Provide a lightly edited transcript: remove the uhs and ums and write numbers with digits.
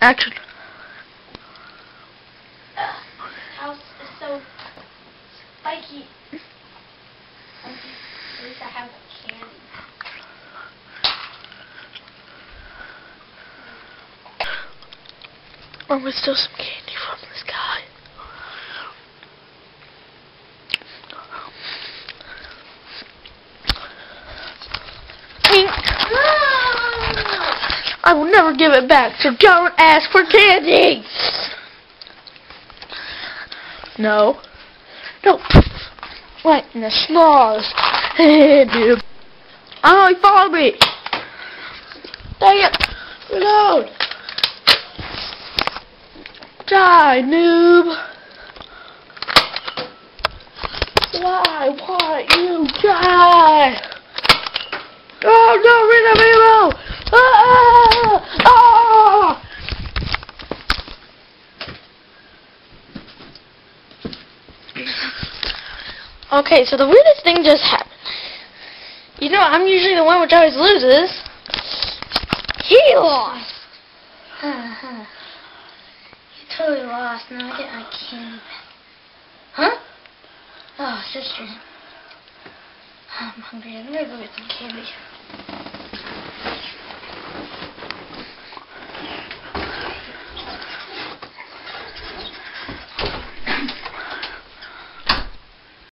Action. House is so spiky. At least I have candy. Or was still some candy from this guy. I will never give it back, so don't ask for candy! No. No. Right in the snarls. Hey, dude. Oh, he followed me! Dang it! Reload! Die, noob! Why you die? Oh no, Rhythm Hero! Ah! Ah! Okay, so the weirdest thing just happened. You know, I'm usually the one which always loses. He lost! You totally lost. Now I get my candy back. Huh? Oh, sister. I'm hungry. I'm gonna go get some candy.